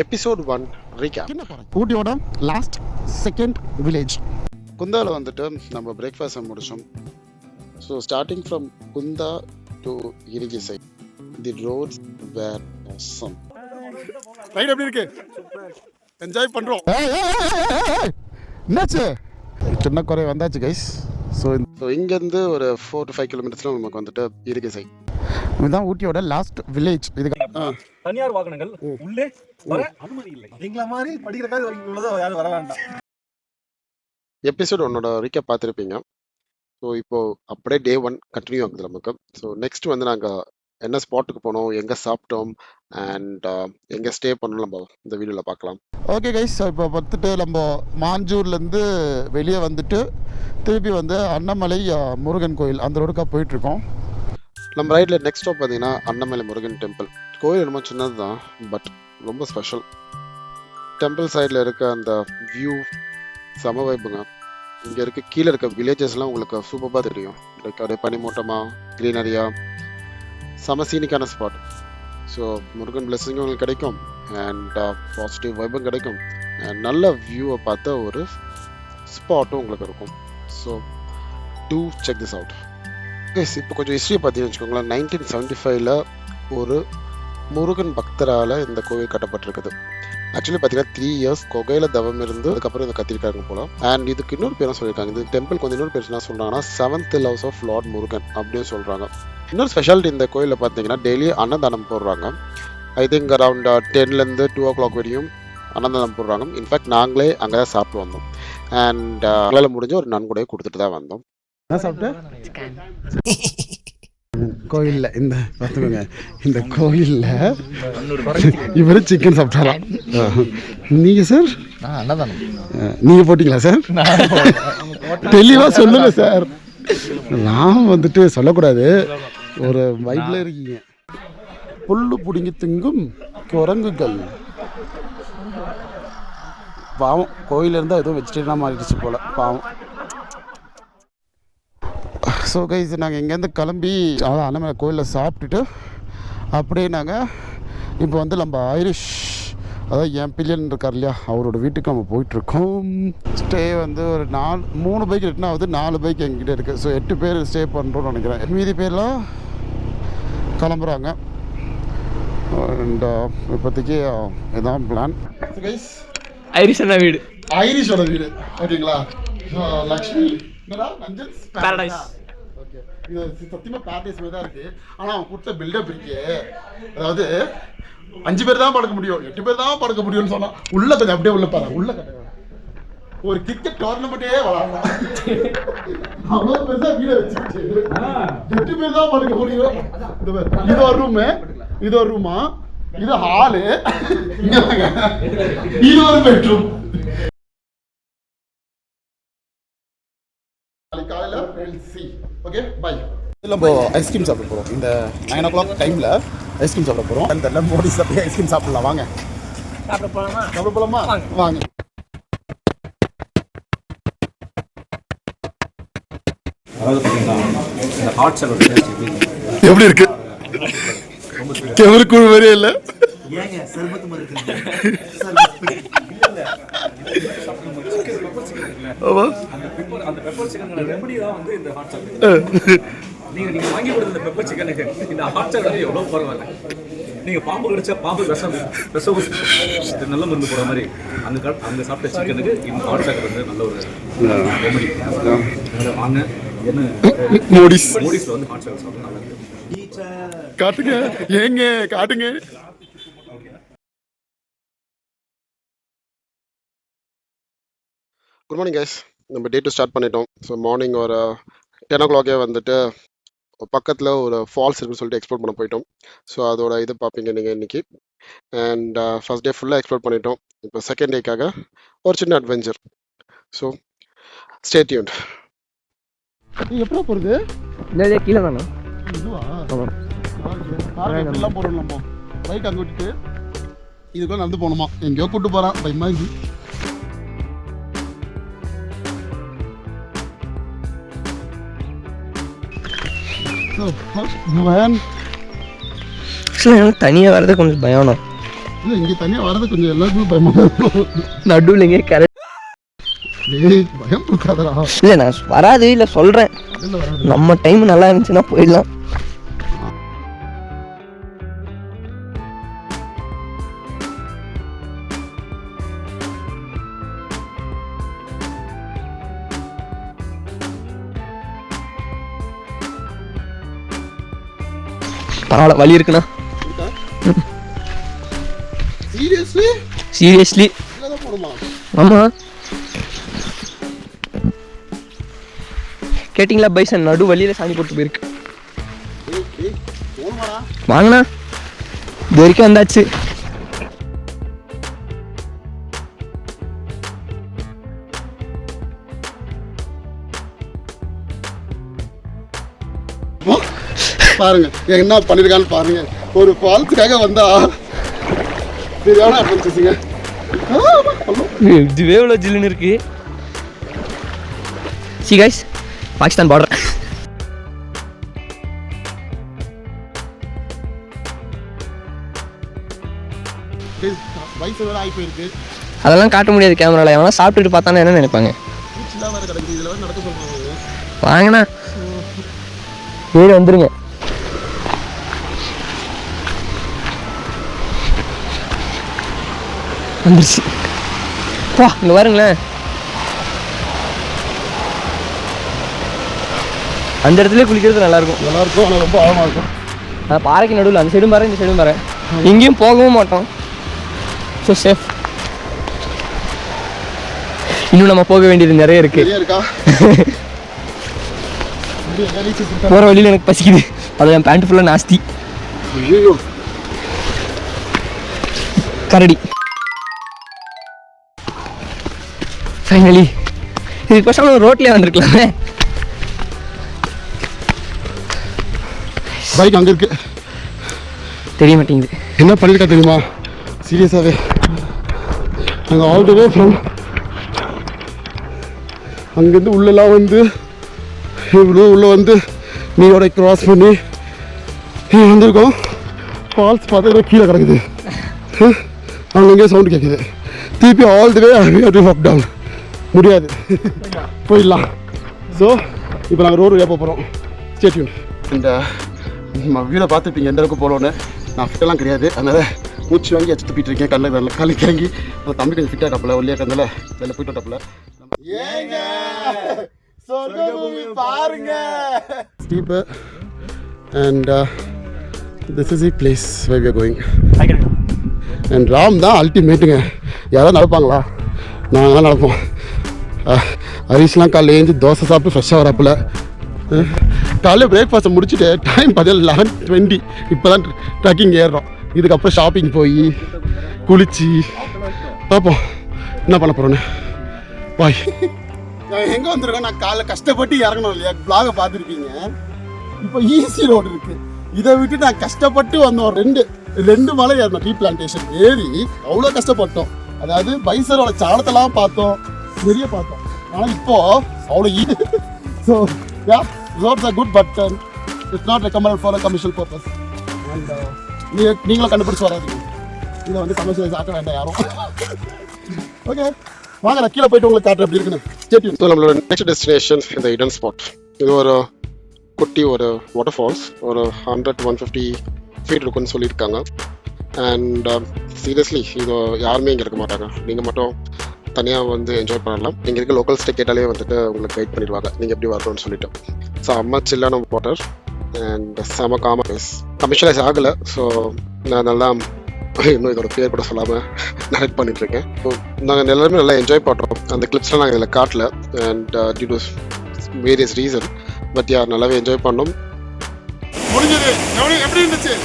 Episode 1 recap. ஊட்டியோட last second village குந்தாவில் வந்துட்டு நம்ம பிரேக்ஃபாஸ்ட்டை முடித்தோம். So starting from Kundha to இரிகிசை the roads were awesome. Right எப்படி இருக்கு? என்ஜாய் பண்ணுறோம். என்னாச்சு? சின்ன குறை வந்தாச்சு கைஸ். ஸோ இங்கேருந்து ஒரு 4 to 5 கிலோமீட்டர்ஸில் நமக்கு வந்துட்டு இரிகிசை. இதுதான் ஊட்டியோட லாஸ்ட் வில்லேஜ். இதுக்கு தனியார் வாகனங்கள் உள்ளே வர அனுமதி இல்லை. எங்களை மாதிரி படிக்கிறக்காக யாரும் வர வேண்டாம். எபிசோட் 1 ரீகேப் பார்த்துருப்பீங்க. ஸோ இப்போது அப்படியே டே 1 கண்டினியூ ஆகுது நமக்கு. ஸோ நெக்ஸ்ட் வந்து நாங்கள் என்ன ஸ்பாட்டுக்கு போனோம், எங்கே சாப்பிட்டோம் அண்ட் எங்கே ஸ்டே பண்ணோம் நம்ம இந்த வீடியோவில் பார்க்கலாம். ஓகே கைஸ், இப்போ பார்த்துட்டு நம்ம மாஞ்சூர்லேருந்து வெளியே வந்துட்டு திருப்பி வந்து அண்ணாமலை முருகன் கோயில் அந்த ரோடுக்காக போயிட்டுருக்கோம். நம்ம ரைட்டில் நெக்ஸ்ட் ஸ்டாப் பார்த்தீங்கன்னா அண்ணாமலை முருகன் டெம்பிள். கோயில் ரொம்ப சின்னது தான், பட் ரொம்ப ஸ்பெஷல். டெம்பிள் சைடில் இருக்க அந்த வியூ செம வைப்புங்க. இங்கே இருக்க கீழே இருக்க வில்லேஜஸ்லாம் உங்களுக்கு சூப்பராக தெரியும். லைக் அப்படியே பனிமூட்டமாக க்ரீனரியாக செம சீனிக்கான ஸ்பாட். ஸோ முருகன் பிளெஸிங்கும் உங்களுக்கு கிடைக்கும் அண்ட் பாசிட்டிவ் வைப்பும் கிடைக்கும் அண்ட் நல்ல வியூவை பார்த்த ஒரு ஸ்பாட்டும் உங்களுக்கு இருக்கும். So to check this out. இப்போ கொஞ்சம் ஹிஸ்ட்ரியை பார்த்தீங்கன்னு வச்சுக்கோங்களேன். 1975 ஒரு முருகன் பக்தரால் இந்த கோவில் கட்டப்பட்டிருக்குது. ஆக்சுவலி பார்த்தீங்கன்னா 3 years கொகையில் தவம் இருந்து அதுக்கப்புறம் இதை கத்திருக்காங்க போல. அண்ட் இதுக்கு இன்னொரு பேரும் சொல்லியிருக்காங்க. இந்த டெம்பிளுக்கு வந்து இன்னொரு பேர் என்ன சொல்கிறாங்கன்னா 7th house of Lord Murugan அப்படின்னு சொல்கிறாங்க. இன்னொரு ஸ்பெஷாலிட்டி இந்த கோயிலில் பார்த்தீங்கன்னா டெய்லி அன்னதானம் போடுறாங்க. I think around 10 to 2 o'clock வரையும் அன்னதானம் போடுறாங்க. இன்ஃபேக்ட் நாங்களே அங்கே தான் சாப்பிட்டு வந்தோம் அண்ட் எங்களால் முடிஞ்ச ஒரு நன்கொடையை கொடுத்துட்டு தான் வந்தோம். கோயிலில் இந்த பார்த்துக்கோங்க, இந்த கோயிலில் இவர் சிக்கன் சாப்பிட்டாரா? நீங்கள் சார் அன்னதானம் நீங்கள் போட்டிங்களா சார்? தெளிவாக சொல்லுங்கள் சார். நான் வந்துட்டு சொல்லக்கூடாது, ஒரு வைப்பில் இருக்கீங்க. புல்லு பிடுங்கி திங்கும் குரங்குகள். பாவம், கோயிலிருந்தால் எதுவும் வெஜிடேரியனாக மாறிடுச்சு போல், பாவம். ஸோ கைஸ், நாங்கள் இங்கேருந்து கிளம்பி அதான் அண்ணாமலை கோயிலில் சாப்பிட்டுட்டு அப்படியே நாங்கள் இப்போ வந்து நம்ம ஐரிஷ், அதாவது என் பில்லியன் இருக்கார் இல்லையா, அவரோட வீட்டுக்கு நம்ம போயிட்டுருக்கோம். ஸ்டே வந்து ஒரு 3 பைக் ரிட்டன் ஆகுது, 4 பைக் எங்கிட்ட இருக்குது. ஸோ 8 பேர் ஸ்டே பண்ணுறோன்னு நினைக்கிறேன். மீதி பேர்லாம் கிளம்புறாங்க அண்ட் இப்போதைக்கு இதான் பிளான். கைஸ், ஐரிஷோட வீடு, ஐரிஷோட வீடு ஓகேங்களா. லக்ஷ்மி பாரடைஸ். ஓகே, இது சத்தியமாக பேரடைஸ் மாதிரி தான் இருக்குது. ஆனால் அவன் கொடுத்த பில்டப் இருக்கே, அதாவது 5 பேர் தான் படுக்க முடியும், 8 பேர் தான் படுக்க முடியும்னு சொன்னான். உள்ள கொஞ்சம் அப்படியே உள்ள பாரு, உள்ள கட்ட ஒரு கிரிக்கெட் டோர்னமெண்ட்டே விளாடலாம். அவ்வளோ பெருசாக வீடை வச்சுக்கிட்டு 8 பேர் தான் படுக்க முடியும். இது ஒரு ரூமு, இது ஒரு ரூமா, இது ஹாலு, இது ஒரு பெட்ரூம். நம்ம ஐஸ்கிரீம் சாப்பிட போகிறோம். இந்த 9 o'clock டைமில் ஐஸ்கிரீம் சாப்பிட போகிறோம். அந்த மோடி சாப்பிட்டு ஐஸ்கிரீம் சாப்பிடலாம். வாங்க சாப்பிட போகலாமா? வாங்க. எப்படி இருக்கு? எவருக்கு மாதிரியே இல்லை. நீங்க வாங்கி கொடுத்த இந்த பெப்பர் சிக்கனுக்கு இந்த ஹாட் சாட் வந்து எவ்வளவு பரவாயில்ல. நீங்க பாம்பு கடிச்சா பாம்பு விஷம் நல்ல மருந்து போற மாதிரி அங்க சாப்பிட்ட சிக்கனுக்கு இந்த ஹாட் சாட் வந்து நல்ல ஒரு ரெமெடி. வாங்க, என்ன மோடிஸ்ல வந்து ஹாட் சாட் சாப்பிட்டா நல்லா இருக்கு. காட்டுங்க, ஏங்க காட்டுங்க. குட் மார்னிங் கைஸ், நம்ம டே 2 ஸ்டார்ட் பண்ணிட்டோம். ஸோ மார்னிங் ஒரு 10 o'clock வந்துட்டு பக்கத்தில் ஒரு ஃபால்ஸ் இருக்குன்னு சொல்லிட்டு எக்ஸ்ப்ளோர் பண்ண போயிட்டோம். ஸோ அதோட இது பார்ப்பீங்க நீங்கள் இன்றைக்கி. அண்ட் ஃபர்ஸ்ட் டே ஃபுல்லாக எக்ஸ்ப்ளோர் பண்ணிட்டோம். இப்போ செகண்ட் டேக்காக ஒரு சின்ன அட்வென்ச்சர். So stay tuned. எப்போ போகிறது? இல்லை கீழே தானே இதுவா? எல்லாம் போகிறோம் நம்ம. பைக் அங்கே விட்டுட்டு இதுக்குள்ள நடந்து போகணுமா? எங்கேயோ கூப்பிட்டு போகிறான் பயமா இது. எனக்கு தனியாக வர்றது கொஞ்சம் பயம். இல்லை இங்கே தனியாக வர்றது கொஞ்சம் எல்லாருக்குமே பயமாக இருக்கும். நடுவில் இங்கே கரெக்ட் டேய் பயம் இருக்காதடா. இல்லை நான் வராது இல்லை சொல்கிறேன். இல்லை வராது. நம்ம டைம் நல்லா இருந்துச்சுன்னா போயிடலாம். பரவாயில்ல, வலி இருக்குண்ணா. சீரியஸ்லி சீரியஸ்லி இல்லை தான் போகணுமா? ஆமாம். கேட்டிங்களா பைசன் நடு வழியில் சாணி போட்டு போயிருக்கு. போகணுமாடா? வாங்கண்ணா, இது வரைக்கும் வந்தாச்சு. பாருங்க என்ன பண்ணிருக்கான்னு பாருங்க. ஒரு ஃபால்ஸுக்காக வந்தா சரியான அட்வென்ச்சர்ஸுங்க. இதுவே இவ்வளோ ஜில்லுன்னு இருக்கு. C guys, Pakistan border. வயசு வேற ஆகி போயிருக்கு. அதெல்லாம் காட்ட முடியாது கேமராவில். எவனா சாப்பிட்டுட்டு பார்த்தானே என்ன நினைப்பாங்க. பூச்சிலாம் வேற கிடக்குது. இதில் வேற நடக்க சொல்றாங்க. வாங்கண்ணா, ஏறி வந்துருங்க. வந்துருச்சு. வா இங்கே பாருங்களேன். அந்த இடத்துல குளிக்கிறது நல்லாயிருக்கும். நல்லா இருக்கும், ஆனால் ரொம்ப ஆழமாக இருக்கும். ஆனால் பாறைக்கு நடுவில் அந்த சைடும் பாரு, இந்த சைடும் பாரு. எங்கேயும் போகவும் மாட்டோம். So safe. இன்னும் நம்ம போக வேண்டியது நிறைய இருக்கு. சரியா இருக்கா? போகிற வழியில் எனக்கு பசிக்குது. அது என் பேண்ட் ஃபுல்லாக நாஸ்தி. ஐயோ கரடி. ஃபைனலி இதுக்கு பசங்க ரோட்லேயே வந்திருக்கலாமே. பைக் அங்கே இருக்கு. தெரிய மாட்டேங்குது. என்ன பண்ணிருக்கா தெரியுமா? சீரியஸாகவே நாங்கள் ஆல் த வே ஃப்ரம் அங்கேருந்து உள்ளெல்லாம் வந்து இவ்வளோ உள்ளே வந்து நீரோட கிராஸ் பண்ணி வந்திருக்கோம். ஃபால்ஸ் பார்த்தா கீழே கிடக்குது. அவங்க எங்கேயோ சவுண்டு கேட்குது. திருப்பி all the way to walk down. முடியாது, போயிடலாம். ஸோ இப்போ நாங்கள் ரோடு வழியாக போகிறோம். Stay tune. இந்த வீடை பார்த்துருப்பீங்க எந்த அளவுக்கு போகணுன்னு. நான் ஃபிட்டெல்லாம் கிடையாது, அதனால் மூச்சு வாங்கி எச்சு துப்பிட்டு இருக்கேன். கல்ல காலைக்கு இறங்கி அந்த தம்பி கொஞ்சம் ஃபிட்டாக கப்பல ஒல்லியாக கந்தல வெளில போயிட்டு டப்பல. பாருங்க steep and this is the place where we are going. And Ram தான் அல்டிமேட்டுங்க. யாராவது நடப்பாங்களா? நாங்களாம் நடப்போம். ஹரிஷ்லாம் காலையில் ஏஞ்சி தோசை சாப்பிட்டு ஃப்ரெஷ்ஷாக வரப்பில் காலையில் பிரேக்ஃபாஸ்ட்டை முடிச்சுட்டு டைம் பார்த்தீங்கன்னா 11:20. இப்போ தான் ட்ரக்கிங் ஏறுறோம். இதுக்கப்புறம் ஷாப்பிங் போய் குளிச்சு பார்ப்போம் என்ன பண்ண போகிறோன்னு. பாய். எங்கே வந்துருக்கோம்? நான் காலைல கஷ்டப்பட்டு இறங்கணும் இல்லையா? பிளாகை பார்த்துருக்கீங்க. இப்போ ஈஸி ரோடு இருக்குது. இதை விட்டு நான் கஷ்டப்பட்டு வந்தோம். ரெண்டு மலை ஏறணும். டீ பிளான்டேஷன் ஏறி அவ்வளோ கஷ்டப்பட்டோம். அதாவது பைசரோட சாணத்தெல்லாம் பார்த்தோம், நிறைய பார்த்தோம். ஆனால் இப்போ அவ்வளோ so yeah roads are good, but it's not recommended for a commercial purpose. And நீங்களும் கண்டுபிடிச்சு வராதீங்க. இதை வந்து கமர்ஷியலைஸ் ஆக்க வேண்டாம் யாரும். ஓகே வாங்க, நான் கீழே போயிட்டு உங்களுக்கு காட்டுறேன் எப்படி இருக்குன்னு. Stay tune. ஸோ நம்மளோட நெக்ஸ்ட் டெஸ்டினேஷன் இந்த ஹிடன் ஸ்பாட். இது ஒரு குட்டி ஒரு வாட்டர் ஃபால்ஸ். ஒரு 100-150 ஃபீட் இருக்குன்னு சொல்லியிருக்காங்க. அண்ட் சீரியஸ்லி இது யாருமே இங்கே இருக்க மாட்டாங்க. நீங்கள் மட்டும் தனியாக வந்து என்ஜாய் பண்ணலாம். இங்கே இருக்க லோக்கல்ஸ்ட்டை கேட்டாலே வந்துட்டு உங்களுக்கு கைட் பண்ணிடுவாங்க நீங்கள் எப்படி வரணும்னு சொல்லிட்டு. ஸோ அம்மா சில்லான வாட்டர் அண்ட் செம காம பிளேஸ். கமர்ஷியலைஸ் ஆகலை. ஸோ நான் நல்லா இன்னும் இதோட பேர் கூட சொல்லாமல் நரேட் பண்ணிட்டுருக்கேன். ஸோ நாங்கள் எல்லாருமே நல்லா என்ஜாய் பண்ணுறோம். அந்த கிளிப்ஸ்லாம் நாங்கள் இதில் காட்டல and due to various reason. But யார் நல்லாவே என்ஜாய் பண்ணோம். முடிஞ்சது. எப்படி இருந்துச்சு?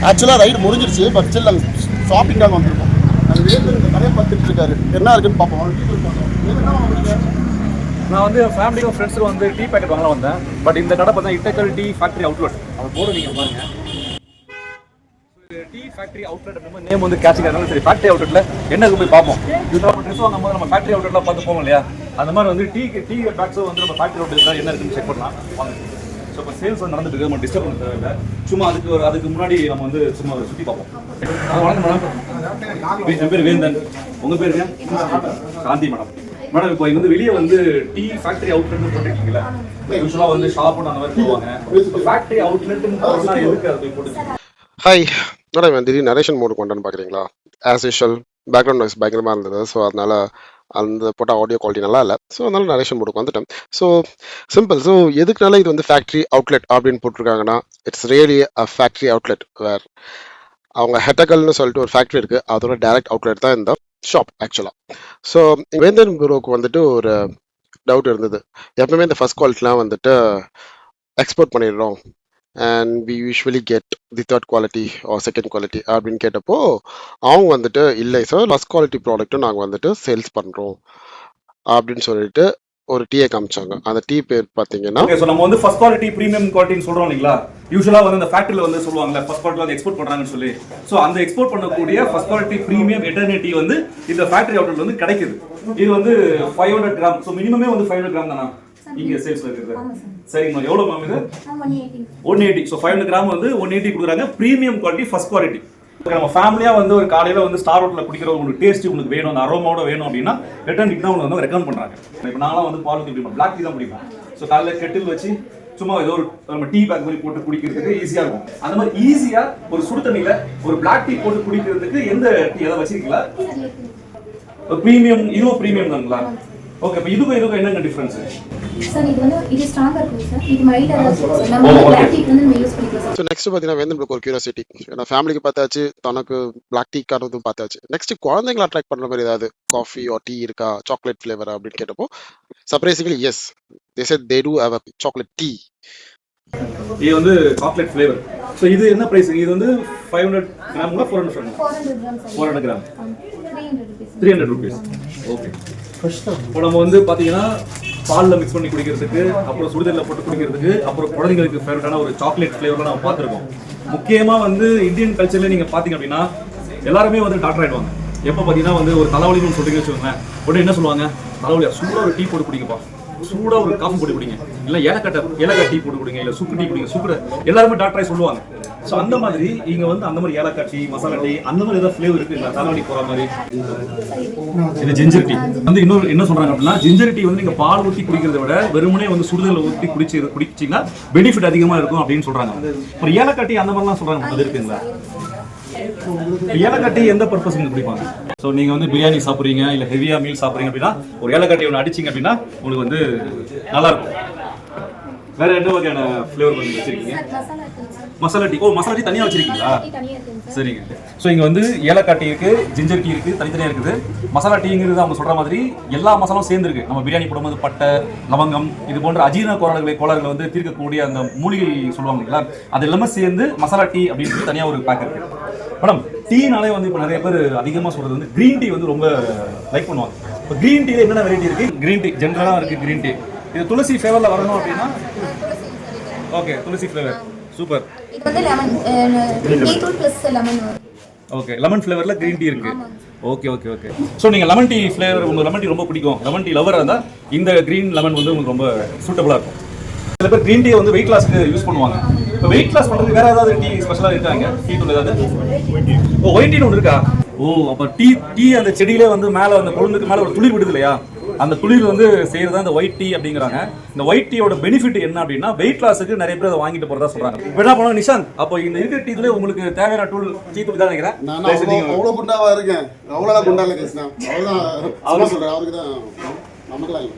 ஆக்சுவலாக ரைடு முடிஞ்சிருச்சு. பட் ஸ்டில் நாங்கள் ஷாப்பிங்காக வந்திருக்கோம். அது வேறு இந்த கடையை பார்த்துட்டு இருக்காரு. என்ன இருக்குன்னு பார்ப்போம். நான் வந்து ஃபேமிலிக்கும் ஃப்ரெண்ட்ஸுக்கும் வந்து டீ பேக்கெட் வாங்கலாம் வந்தேன். பட் இந்த கடை பார்த்தா இட்டக்கல் டீ ஃபேக்ட்ரி அவுட்லெட். அது போர்டு நீங்கள் பாருங்க. டீ ஃபேக்ட்ரி அவுட்லெட் அப்படின்னு நேம் வந்து கேட்சிங். அதனால சரி ஃபேக்ட்ரி அவுட்லெட்டில் என்ன போய் பார்ப்போம். ட்ரெஸ் வாங்கும்போது நம்ம ஃபேக்ட்ரி அவுட்லெட்டில் பார்த்து போவோம் இல்லையா? அந்த மாதிரி வந்து டீ பேக்ஸும் வந்து நம்ம ஃபேக்டரி அவுட்லெட்ல என்ன இருக்குன்னு செக் பண்ணலாம் வாங்க. ஸோ இப்போ சேல்ஸ் வந்து நடந்துட்டு இருக்கு, நம்ம டிஸ்டர்ப் பண்ண தேவையில்லை. சும்மா அதுக்கு முன்னாடி நம்ம வந்து சும்மா சுற்றி பார்ப்போம். வணக்கம் மேடம், என் பேர் வேந்தன். உங்கள் பேருங்க? காந்தி மேடம். மேடம் இப்போ வந்து வெளியே வந்து டீ ஃபேக்டரி அவுட்லெட்னு போட்டுருக்கீங்களா? யூஸ்வலாக வந்து ஷாப்னு அந்த மாதிரி போவாங்க. ஃபேக்டரி அவுட்லெட்னு போனால் எதுக்கு அதை போய் போட்டு? ஹாய், மேடம் நான் திடீர்னு நரேஷன் மோடு கொண்டான்னு பார்க்குறீங்களா? ஆஸ் யூஷுவல் பேக்ரவுண்ட் நாய்ஸ் பயங்கரமாக இருந்தது. ஸோ அதனால் அந்த போட்ட ஆடியோ குவாலிட்டி நல்லா இல்லை. ஸோ அதனால நரேஷன் மோடுக்கு வந்துட்டேன். So simple. ஸோ எதுக்குனால இது வந்து ஃபேக்ட்ரி அவுட்லெட் அப்படின்னு போட்டிருக்காங்கன்னா, it's really a factory outlet where அவங்க ஹெட்டகல்னு சொல்லிட்டு ஒரு ஃபேக்ட்ரி இருக்குது, அதோட டைரக்ட் அவுட்லெட் தான் இந்த ஷாப் ஆக்சுவலாக. ஸோ வேந்தன் ப்ரோக்கு வந்துட்டு ஒரு டவுட் இருந்தது. எப்பவுமே இந்த ஃபர்ஸ்ட் குவாலிட்டிலாம் வந்துட்டு எக்ஸ்போர்ட் பண்ணிடுறோம் and we usually get the third quality or second quality அப்படின்னு கேட்டப்போ அவங்க வந்துட்டு இல்லை சார் ஃபர்ஸ்ட் குவாலிட்டி ப்ராடக்ட்டும் நாங்கள் வந்துட்டு சேல்ஸ் பண்ணுறோம் அப்படின்னு சொல்லிட்டு ஒரு டீயை காமிச்சாங்க. அந்த டீ பேர் பார்த்தீங்கன்னா ஓகே. ஸோ நம்ம வந்து ஃபர்ஸ்ட் குவாலிட்டி ப்ரீமியம் குவாலிட்டின்னு சொல்கிறோம் இல்லைங்களா? யூஸ்வலாக வந்து இந்த ஃபேக்ட்ரியில் வந்து சொல்லுவாங்கல்ல ஃபர்ஸ்ட் குவாலிட்டி வந்து எக்ஸ்போர்ட் பண்ணுறாங்கன்னு சொல்லி. ஸோ அந்த எக்ஸ்போர்ட் பண்ணக்கூடிய ஃபர்ஸ்ட் குவாலிட்டி ப்ரீமியம் எட்டர்னிட்டி வந்து இந்த ஃபேக்ட்ரி அவுட்லெட் வந்து கிடைக்குது. இது வந்து 500 கிராம். ஸோ மினிமமே வந்து 500 கிராம் தானா இங்கே சேல்ஸில் இருக்குது? சரிங்க. எவ்வளோ மேம் இது? 180. ஸோ 500 கிராம் வந்து 180 கொடுக்குறாங்க. Premium quality first quality. நம்ம ஃபேமிலியாக வந்து ஒரு காலையில் வந்து ஸ்டார் ஹோட்டலில் குடிக்கிற உங்களுக்கு டேஸ்ட் உங்களுக்கு வேணும், அந்த அரோமாவோட வேணும் அப்படின்னா ரிட்டர்ன் தான் உங்களுக்கு வந்து ரெக்கமெண்ட் பண்ணுறாங்க. இப்போ நாங்களாம் வந்து பால் குடிப்போம், பிளாக் டீ தான் குடிப்போம். ஸோ காலையில் கெட்டில் வச்சு சும்மா ஏதோ ஒரு நம்ம டீ பேக் மாதிரி போட்டு குடிக்கிறதுக்கு ஈஸியாக இருக்கும். அந்த மாதிரி ஈஸியாக ஒரு சுடு தண்ணியில் ஒரு பிளாக் டீ போட்டு குடிக்கிறதுக்கு எந்த டீ எதாவது வச்சிருக்கீங்களா? ப்ரீமியம், இதுவும் ப்ரீமியம் தானுங்களா? ஓகே. இப்போ இதுக்கும் என்னங்க டிஃபரன்ஸ்? சார் இது ஸ்ட்ராங்கா இருக்கும் சார். இது மைல்டா இருக்கும் சார். நம்ம பிளாக் டீ வந்து நம்ம யூஸ் பண்ணிக்கலாம் சார். ஸோ நெக்ஸ்ட் பார்த்தீங்கன்னா வேந்தன் ப்ரோக்கு ஒரு கியூரியாசிட்டி. ஏன்னா ஃபேமிலிக்கு பார்த்தாச்சு, தனக்கு பிளாக் டீ காரதும் பார்த்தாச்சு. நெக்ஸ்ட் குழந்தைங்களை அட்ராக்ட் பண்ணுற மாதிரி ஏதாவது காஃபி ஆர் டீ இருக்கா, சாக்லேட் ஃப்ளேவர் அப்படின்னு கேட்டப்போ surprisingly yes, they said they do have a chocolate tea. இது வந்து சாக்லேட் ஃப்ளேவர். ஸோ இது என்ன பிரைஸ்? இது வந்து 500 கிராம்ங்களா 400 gram? 400 gram sir. 400 gram. 300 rupees. 300 rupees. Okay. இப்போ நம்ம வந்து பார்த்தீங்கன்னா பாலில் மிக்ஸ் பண்ணி குடிக்கிறதுக்கு, அப்புறம் சுடுதண்ணில் போட்டு குடிக்கிறதுக்கு, அப்புறம் குழந்தைங்களுக்கு ஃபேவரட்டான ஒரு சாக்லேட் ஃப்ளேவர்லாம் நம்ம பார்த்துருக்கோம். முக்கியமாக வந்து இந்தியன் கல்ச்சரில் நீங்கள் பார்த்தீங்க அப்படின்னா எல்லாருமே வந்து டாக்டர் ஆகிடுவாங்க. எப்போ பார்த்தீங்கன்னா வந்து ஒரு தலைவலின்னு சொல்லிட்டு வச்சுக்கோங்களேன், உடனே என்ன சொல்லுவாங்க? தலைவலியா சூடாக ஒரு டீ போட்டு குடிங்கப்பா, சூடாக ஒரு காஃபி போட்டு குடிங்க, இல்லை ஏலக்காய் டீ போட்டு குடிங்க, இல்லை சுக்கு டீ குடிங்க. சுக்கு எல்லாருமே டாக்டராக சொல்லுவாங்க. ஸோ அந்த மாதிரி இங்கே வந்து அந்த மாதிரி ஏலக்காய் டீ, மசாலா டீ, அந்த மாதிரி ஏதாவது ஃப்ளேவர் இருக்குங்களா தலைவலி போகிற மாதிரி? இது ஜிஞ்சர் டீ வந்து இன்னொரு என்ன சொல்கிறாங்க அப்படின்னா, ஜிஞ்சர் டீ வந்து நீங்கள் பால் ஊற்றி குடிக்கிறத விட வெறுமனே வந்து சுடுதல் ஊற்றி குடிச்சிங்கன்னா பெனிஃபிட் அதிகமாக இருக்கும் அப்படின்னு சொல்கிறாங்க. அப்புறம் ஏலக்காய் டீ அந்த மாதிரிலாம் சொல்கிறாங்க, அது இருக்குங்களா? ஏலக்காய் டீ எந்த பர்பஸ்க்கு குடிப்பாங்க? ஸோ நீங்கள் வந்து பிரியாணி சாப்பிட்றீங்க, இல்லை ஹெவியாக மீல் சாப்பிட்றீங்க அப்படின்னா ஒரு ஏலக்காய் டீ ஒன்று அடிச்சிங்க அப்படின்னா உங்களுக்கு வந்து நல்லாயிருக்கும். வேற என்ன வகையான ஃப்ளேவர் பண்ணி வச்சிருக்கீங்க? மசாலா டீ. ஓ, மசாலா டீ தனியாக வச்சிருக்கீங்களா? சரிங்க. ஸோ இங்கே வந்து ஏலக்காய் டீ இருக்குது, ஜிஞ்சர் டீ இருக்குது, தனித்தனியாக இருக்குது. மசாலா டீங்கிறது அவங்க சொல்கிற மாதிரி எல்லா மசாலாவும் சேர்ந்துருக்கு. நம்ம பிரியாணி போடும்போது பட்டை, லவங்கம் இது போன்ற அஜீரண கோளாறுகளை வந்து தீர்க்கக்கூடிய அந்த மூலிகை சொல்லுவாங்க இல்லைங்களா, அது எல்லாமே சேர்ந்து மசாலா டீ அப்படின்னு சொல்லி தனியாக ஒரு பேக் இருக்குது. மேடம், டீனாலே வந்து இப்போ நிறைய பேர் அதிகமாக சொல்கிறது வந்து க்ரீன் டீ வந்து ரொம்ப லைக் பண்ணுவாங்க. இப்போ க்ரீன் டீயில் என்னென்ன வெரைட்டி இருக்குது? க்ரீன் டீ ஜென்ரலாக இருக்குது. க்ரீன் டீ இது துளசி ஃப்ளேவரில் வரணும் அப்படின்னா ஓகே, துளசி ஃப்ளேவர் சூப்பர். இது வந்து லெமன் டீ தூள் ப்ளஸ் லெமன் வரும். ஓகே, லெமன் ஃப்ளேவரில் க்ரீன் டீ இருக்குது. Okay okay okay. ஸோ நீங்கள் லெமன் டீ ஃப்ளேவர், உங்களுக்கு லெமன் டீ ரொம்ப பிடிக்கும், லெமன் டீ லவராக இருந்தால் இந்த க்ரீன் லெமன் வந்து உங்களுக்கு ரொம்ப சூட்டபுளாக இருக்கும். சில பேர் க்ரீன் டீ வந்து வெயிட் லாஸ்க்கு யூஸ் பண்ணுவாங்க. இப்போ வெயிட் லாஸ் பண்ணுறதுக்கு வேறு ஏதாவது டீ ஸ்பெஷலாக இருக்காங்க? டீ தூள் ஏதாவது? ஓ, ஒயிட் டீன்னு ஒன்று இருக்கா? ஓ, அப்போ டீ அந்த செடியிலே வந்து மேலே அந்த கொழுந்துக்கு மேலே ஒரு துளிர் விடுது இல்லையா, அந்த துளிர் வந்து செய்யறதா இந்த ஒயிட் டீ அப்படிங்கிறாங்க. இந்த ஒயிட் டீயோட பெனிஃபிட் என்ன அப்படின்னா வெயிட் லாஸுக்கு நிறைய பேர் அதை வாங்கிட்டு போறதா சொல்றாங்க. இப்போ என்ன பண்ணுவாங்க நிஷாந்த், அப்போ இந்த இருக்கிற டீ உங்களுக்கு தேவையான டூல் டீ தூள் தான் நினைக்கிறேன். அவ்வளோ குண்டாவா இருக்கேன், அவ்வளோ குண்டா இல்லை கிருஷ்ணா, அவ்வளோதான் சொல்றேன், அவருக்கு தான் நமக்குலாம்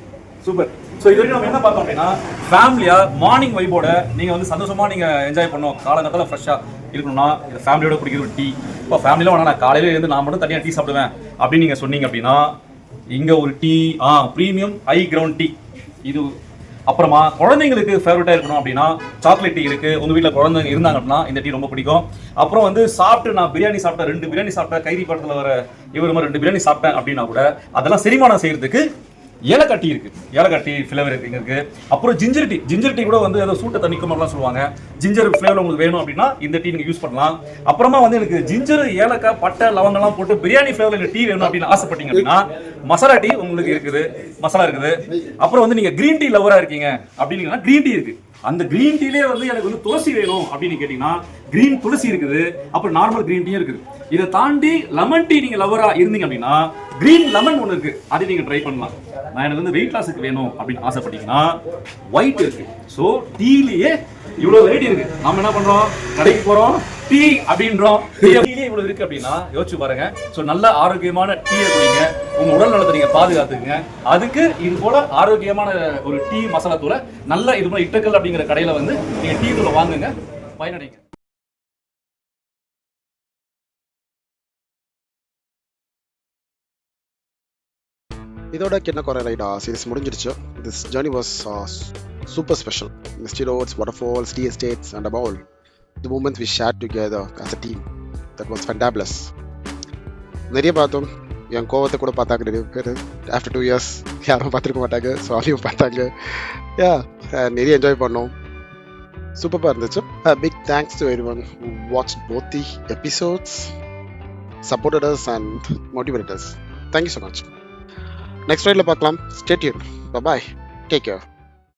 சூப்பர். ஸோ இது வரைக்கும் நம்ம என்ன பார்த்தோம் அப்படின்னா ஃபேமிலியா மார்னிங் வைபோட நீங்கள் வந்து சந்தோஷமா நீங்கள் என்ஜாய் பண்ணோம், காலங்கத்தில் ஃப்ரெஷ்ஷாக இருக்கணும்னா இந்த ஃபேமிலியோட குடிக்கிற ஒரு டீ. இப்போ ஃபேமிலியில் வேணா நான் காலையில் இருந்து நான் மட்டும் தனியாக டீ சாப்பிடுவேன் அப்படின்னு நீங்கள் சொன்னீங்க அப்படின்னா இங்கே ஒரு tea premium high ground tea இது. அப்புறமா குழந்தைங்களுக்கு ஃபேவரட்டாக இருக்கணும் அப்படின்னா சாக்லேட் டீ இருக்குது. உங்கள் வீட்டில் குழந்தைங்க இருந்தாங்க அப்படின்னா இந்த டீ ரொம்ப பிடிக்கும். அப்புறம் வந்து சாப்பிட்டு நான் பிரியாணி சாப்பிட்டேன், 2 பிரியாணி சாப்பிட்டேன், கைதி படத்தில் வர இவர் மாதிரி 2 பிரியாணி சாப்பிட்டேன் அப்படின்னா கூட அதெல்லாம் செரிமானம் செய்யறதுக்கு ஏலக்காய் டீ இருக்குது, ஏலக்காய் டீ ஃப்ளேவர் இருக்குது. அப்புறம் ஜிஞ்சர் டீ கூட வந்து ஏதோ சூட்டை தணிக்கும் மாதிரிலாம் சொல்லுவாங்க. ஜிஞ்சர் ஃப்ளேவர் உங்களுக்கு வேணும் அப்படின்னா இந்த டீ நீங்கள் யூஸ் பண்ணலாம். அப்புறமா வந்து எனக்கு ஜிஞ்சர், ஏலக்காய், பட்டை, லவங்கெல்லாம் போட்டு பிரியாணி ஃப்ளேவரில் டீ வேணும் அப்படின்னு ஆசைப்பட்டீங்க அப்படின்னா மசாலா டீ உங்களுக்கு உங்களுக்கு இருக்குது, மசாலா இருக்குது. அப்புறம் வந்து நீங்க கிரீன் டீ லவரா இருக்கீங்க அப்படின்னீங்கன்னா கிரீன் டீ இருக்கு. அந்த கிரீன் டீலே வந்து எனக்கு வந்து துளசி வேணும் அப்படின்னு கேட்டீங்கன்னா கிரீன் துளசி இருக்குது. அப்புறம் நார்மல் கிரீன் டீயும் இருக்குது. இதை தாண்டி லெமன் டீ நீங்க லவரா இருந்தீங்க அப்படின்னா கிரீன் லெமன் ஒன்று இருக்கு, அதை நீங்க ட்ரை பண்ணலாம். நான் எனக்கு வந்து வெயிட் லாஸுக்கு வேணும் அப்படின்னு ஆசைப்பட்டீங்கன்னா ஒயிட் இருக்கு. ஸோ டீலயே இவ்வளவு வெரைட்டி இருக்கு. நாம என்ன பண்றோம், கடைக்கு போறோம், டீ அப்படின்றோம். டீலயே இவ்வளவு இருக்கு அப்படின்னா யோசிச்சு பாருங்க. ஸோ நல்ல ஆரோக்கியமான டீயை குடிங்க, உங்க உடல் நலத்தை நீங்க பாதுகாத்துங்க. அதுக்கு இது போல ஆரோக்கியமான ஒரு டீ மசாலா தூளை நல்ல இது போல இட்டக்கல் அப்படிங்கிற கடையில வந்து நீங்க டீ தூளை வாங்குங்க, பயனடைங்க. இதோட கிண்ண குறை ரைடா சீரிஸ் முடிஞ்சிருச்சு. This journey was super special. Misty roads, waterfalls, tea estates and above all the moments we share together as a team. That was fantabulous. நிறைய பார்த்தோம். என் கோவத்தை கூட பார்த்தாங்க நிறைய பேர். ஆஃப்டர் 2 years யாரும் பார்த்துருக்க மாட்டாங்க. ஸோ அதையும் பார்த்தாங்க. யா, நிறைய என்ஜாய் பண்ணோம். சூப்பராக இருந்துச்சு. Big thanks to everyone who watched both the episodes, supported us and motivated us. Thank you so much. Next ride la paakalam. Stay tuned. Bye bye. Take care.